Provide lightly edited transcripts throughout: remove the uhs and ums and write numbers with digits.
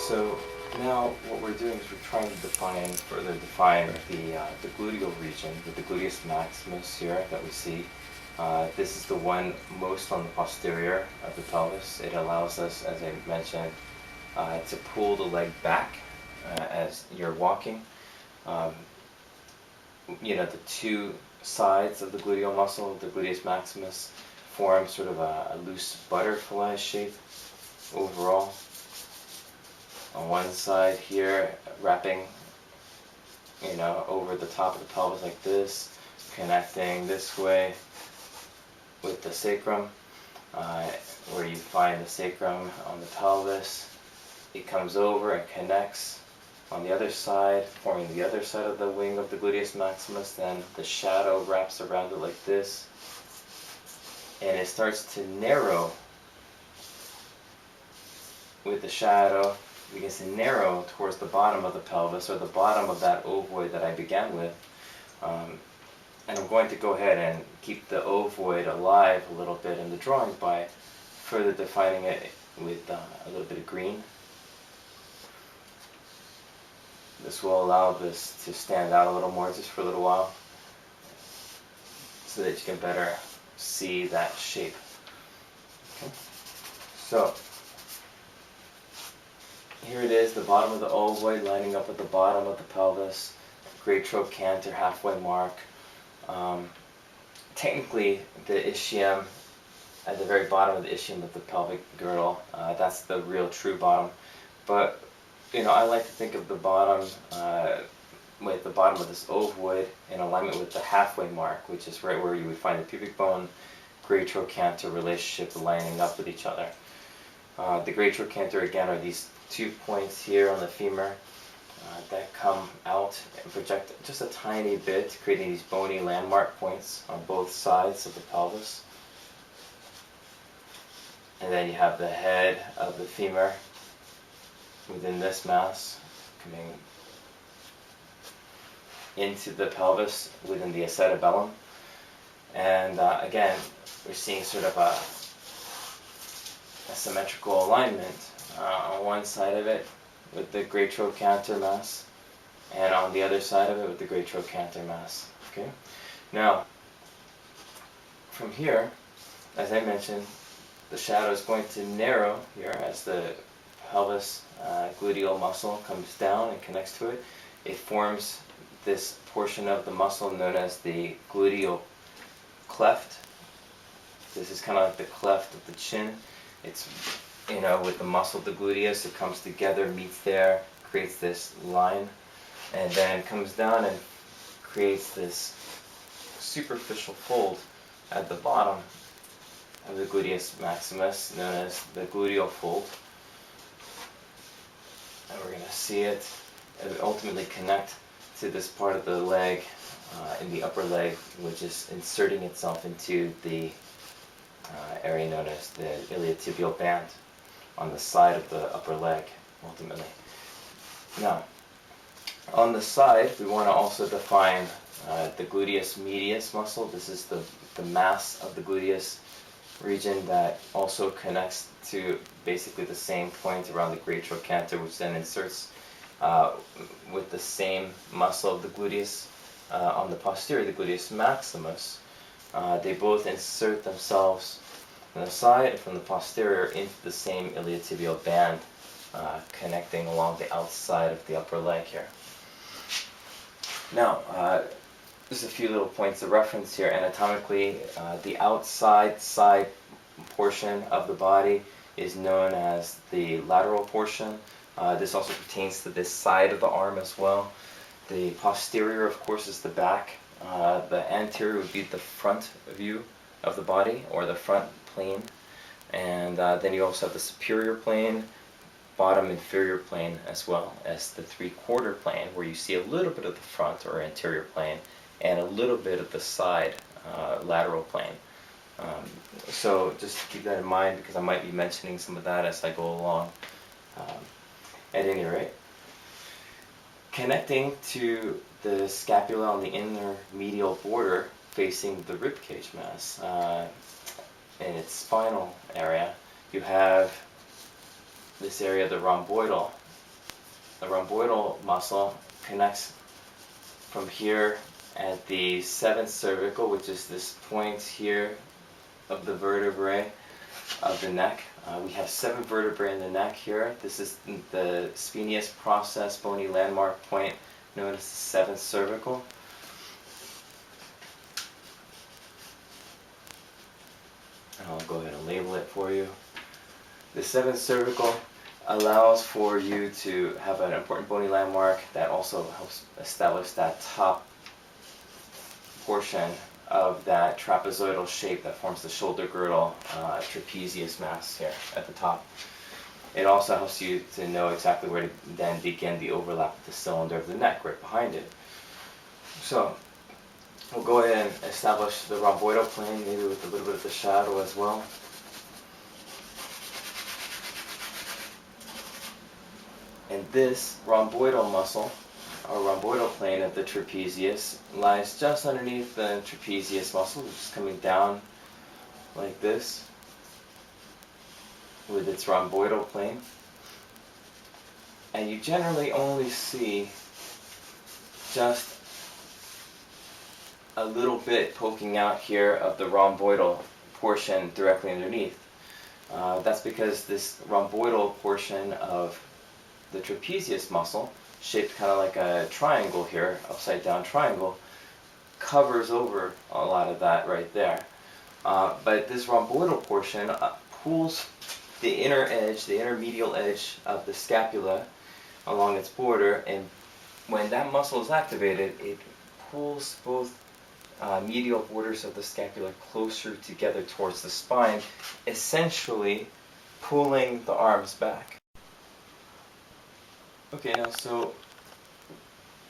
So now what we're doing is we're trying to further define the gluteal region with the gluteus maximus here that we see. This is the one most on the posterior of the pelvis. It allows us, as I mentioned, to pull the leg back as you're walking. The two sides of the gluteal muscle, the gluteus maximus, form sort of a loose butterfly shape overall. On one side here, wrapping, over the top of the pelvis like this, connecting this way with the sacrum, where you find the sacrum on the pelvis. It comes over and connects on the other side, forming the other side of the wing of the gluteus maximus. Then the shadow wraps around it like this, and it starts to narrow with the shadow. Begins to narrow towards the bottom of the pelvis, or the bottom of that ovoid that I began with. And I'm going to go ahead and keep the ovoid alive a little bit in the drawing by further defining it with a little bit of green. This will allow this to stand out a little more just for a little while, so that you can better see that shape. Okay. So here it is, the bottom of the ovoid lining up with the bottom of the pelvis, great trochanter halfway mark. Technically, the ischium, at the very bottom of the ischium of the pelvic girdle, that's the real true bottom. But I like to think of the bottom with the bottom of this ovoid in alignment with the halfway mark, which is right where you would find the pubic bone, great trochanter relationship lining up with each other. The great trochanter, again, are these 2 points here on the femur that come out and project just a tiny bit, creating these bony landmark points on both sides of the pelvis. And then you have the head of the femur within this mass coming into the pelvis within the acetabellum. And again, we're seeing sort of a symmetrical alignment on one side of it with the great trochanter mass, and on the other side of it with the great trochanter mass. Okay. Now, from here, as I mentioned, the shadow is going to narrow here as the pelvis gluteal muscle comes down and connects to it. It forms this portion of the muscle known as the gluteal cleft. This is kind of like the cleft of the chin. It's, with the muscle, the gluteus, it comes together, meets there, creates this line, and then comes down and creates this superficial fold at the bottom of the gluteus maximus, known as the gluteal fold. And we're going to see it ultimately connect to this part of the leg, in the upper leg, which is inserting itself into the area known as the iliotibial band on the side of the upper leg, ultimately. Now, on the side, we want to also define the gluteus medius muscle. This is the mass of the gluteus region that also connects to basically the same point around the great trochanter, which then inserts with the same muscle of the gluteus on the posterior, the gluteus maximus. They both insert themselves from the side and from the posterior into the same iliotibial band, connecting along the outside of the upper leg here. Now, just a few little points of reference here. Anatomically, the outside side portion of the body is known as the lateral portion. This also pertains to this side of the arm as well. The posterior, of course, is the back. The anterior would be the front view of the body, or the front plane. And then you also have the superior plane, bottom inferior plane, as well as the three-quarter plane, where you see a little bit of the front or anterior plane and a little bit of the side lateral plane. So just keep that in mind, because I might be mentioning some of that as I go along. At any rate, connecting to the scapula on the inner medial border facing the ribcage mass, in its spinal area, you have this area, the rhomboidal the rhomboidal muscle connects from here at the 7th cervical, which is this point here of the vertebrae of the neck. We have 7 vertebrae in the neck here. This is the sphenius process bony landmark point known as the 7th cervical. And I'll go ahead and label it for you. The 7th cervical allows for you to have an important bony landmark that also helps establish that top portion of that trapezoidal shape that forms the shoulder girdle, trapezius mass here at the top. It also helps you to know exactly where to then begin the overlap of the cylinder of the neck right behind it. So we'll go ahead and establish the rhomboidal plane, maybe with a little bit of the shadow as well. And this rhomboidal muscle, or rhomboidal plane of the trapezius, lies just underneath the trapezius muscle, which is coming down like this with its rhomboidal plane. And you generally only see just a little bit poking out here of the rhomboidal portion directly underneath. That's because this rhomboidal portion of the trapezius muscle, shaped kind of like a triangle here, upside down triangle, covers over a lot of that right there. But this rhomboidal portion pulls the inner edge, the inner medial edge of the scapula along its border, and when that muscle is activated, it pulls both medial borders of the scapula closer together towards the spine, essentially pulling the arms back. Okay, now so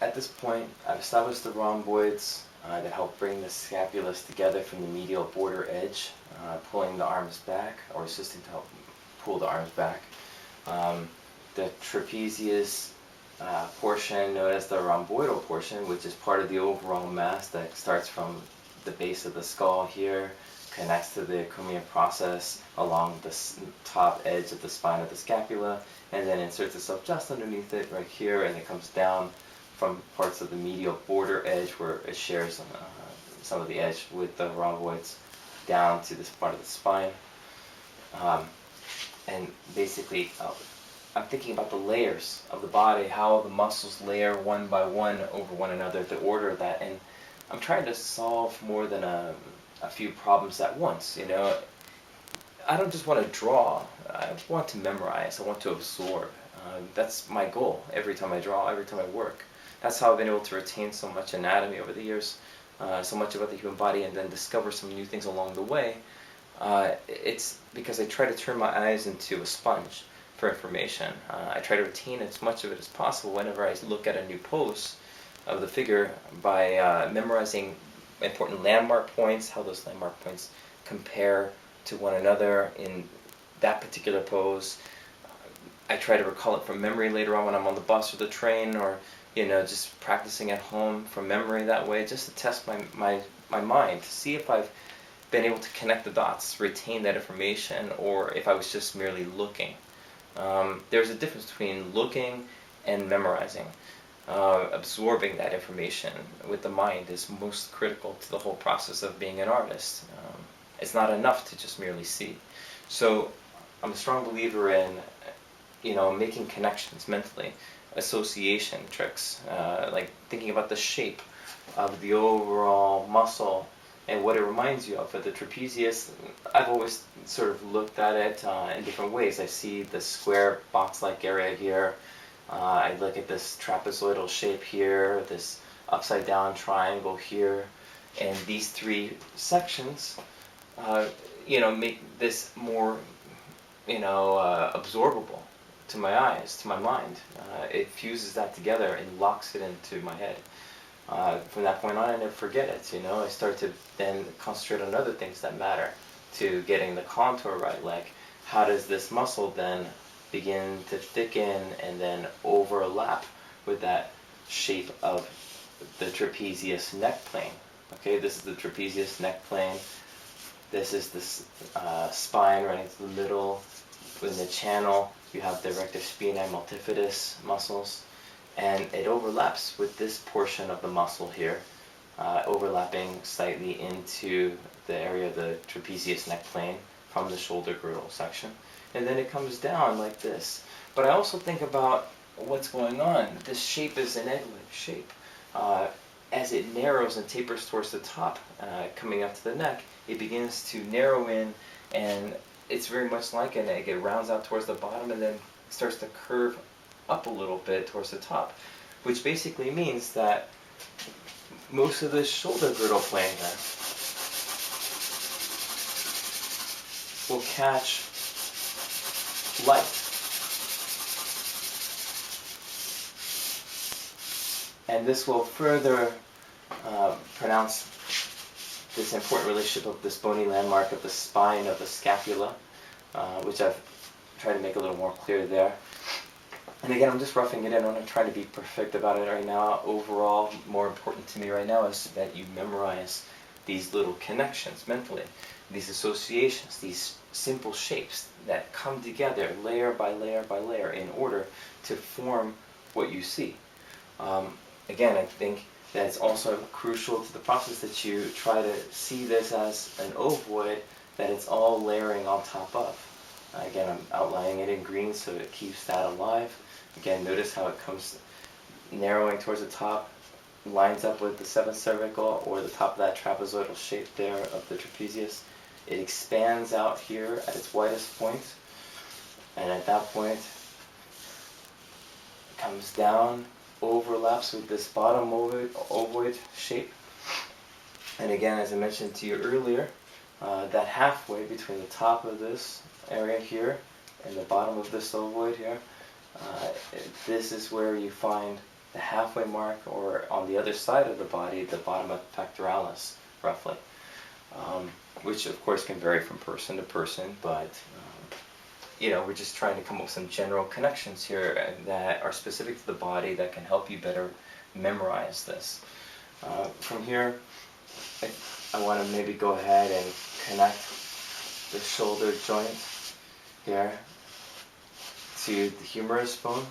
at this point I've established the rhomboids that help bring the scapulas together from the medial border edge, pulling the arms back, or assisting to help pull the arms back. The trapezius portion, known as the rhomboidal portion, which is part of the overall mass that starts from the base of the skull here, connects to the acromion process along the top edge of the spine of the scapula, and then inserts itself just underneath it right here, and it comes down from parts of the medial border edge where it shares some of the edge with the rhomboids down to this part of the spine. And basically, I'm thinking about the layers of the body, how the muscles layer one by one over one another, the order of that, and I'm trying to solve more than a few problems at once, you know. I don't just want to draw, I want to memorize, I want to absorb. That's my goal every time I draw, every time I work. That's how I've been able to retain so much anatomy over the years, so much about the human body, and then discover some new things along the way. It's because I try to turn my eyes into a sponge for information. I try to retain as much of it as possible whenever I look at a new pose of the figure by memorizing important landmark points, how those landmark points compare to one another in that particular pose. I try to recall it from memory later on when I'm on the bus or the train, or just practicing at home from memory that way, just to test my mind to see if I've been able to connect the dots, retain that information, or if I was just merely looking. There's a difference between looking and memorizing. Absorbing that information with the mind is most critical to the whole process of being an artist. It's not enough to just merely see. So I'm a strong believer in making connections mentally, association tricks, like thinking about the shape of the overall muscle and what it reminds you of. For the trapezius, I've always sort of looked at it in different ways. I see the square box-like area here. I look at this trapezoidal shape here, this upside-down triangle here, and these three sections, make this more, absorbable to my eyes, to my mind. It fuses that together and locks it into my head. From that point on, I never forget it. I start to then concentrate on other things that matter to getting the contour right. Like, how does this muscle then begin to thicken and then overlap with that shape of the trapezius neck plane? Okay, this is the trapezius neck plane. This is the spine running through the middle with the channel you have the rectus spinae multifidus muscles, and it overlaps with this portion of the muscle here, overlapping slightly into the area of the trapezius neck plane from the shoulder girdle section. And then it comes down like this. But I also think about what's going on. This shape is an egg-like shape. As it narrows and tapers towards the top, coming up to the neck, it begins to narrow in, and it's very much like an egg. It rounds out towards the bottom and then starts to curve up a little bit towards the top, which basically means that most of the shoulder girdle plane then will catch light. And this will further pronounce this important relationship of this bony landmark of the spine of the scapula, which I've tried to make a little more clear there. And again, I'm just roughing it in. I'm not trying to be perfect about it right now. Overall, more important to me right now is that you memorize these little connections mentally, these associations, these simple shapes that come together layer by layer by layer in order to form what you see. Again, I think that it's also crucial to the process that you try to see this as an ovoid that it's all layering on top of. Again, I'm outlining it in green so it keeps that alive. Again, notice how it comes narrowing towards the top, lines up with the seventh cervical or the top of that trapezoidal shape there of the trapezius. It expands out here at its widest point, and at that point it comes down, overlaps with this bottom ovoid shape. And again, as I mentioned to you earlier, that halfway between the top of this area here and the bottom of this ovoid here, this is where you find the halfway mark, or on the other side of the body, the bottom of pectoralis, roughly. Which of course can vary from person to person, but we're just trying to come up with some general connections here that are specific to the body that can help you better memorize this. From here, I want to maybe go ahead and connect the shoulder joint here to the humerus bone.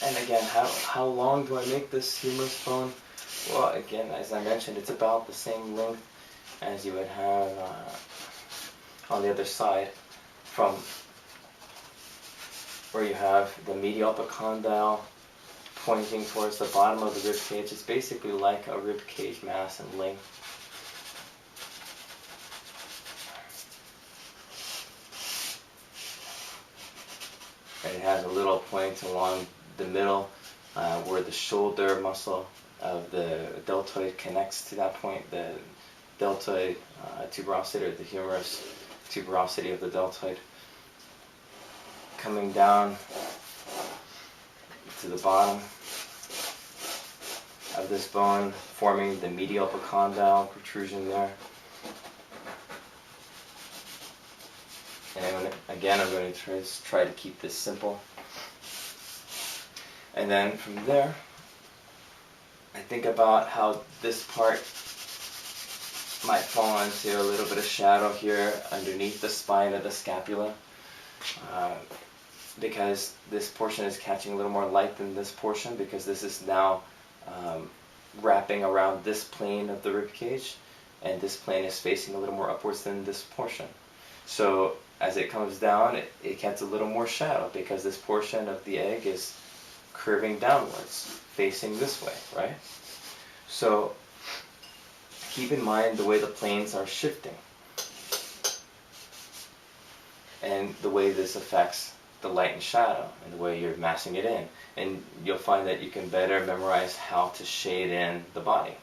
And again, how long do I make this humerus bone? Well, again, as I mentioned, it's about the same length as you would have on the other side, from where you have the medial epicondyle pointing towards the bottom of the rib cage. It's basically like a rib cage mass in length. And it has a little point along the middle where the shoulder muscle of the deltoid connects to that point, the deltoid tuberosity, or the humerus tuberosity of the deltoid, coming down to the bottom of this bone, forming the medial epicondyle protrusion there. And again, I'm going to try to keep this simple. And then from there, I think about how this part might fall into a little bit of shadow here underneath the spine of the scapula, because this portion is catching a little more light than this portion, because this is now wrapping around this plane of the rib cage, and this plane is facing a little more upwards than this portion. So as it comes down, it gets a little more shadow, because this portion of the egg is curving downwards, facing this way, right? So keep in mind the way the planes are shifting and the way this affects the light and shadow and the way you're massing it in. And you'll find that you can better memorize how to shade in the body.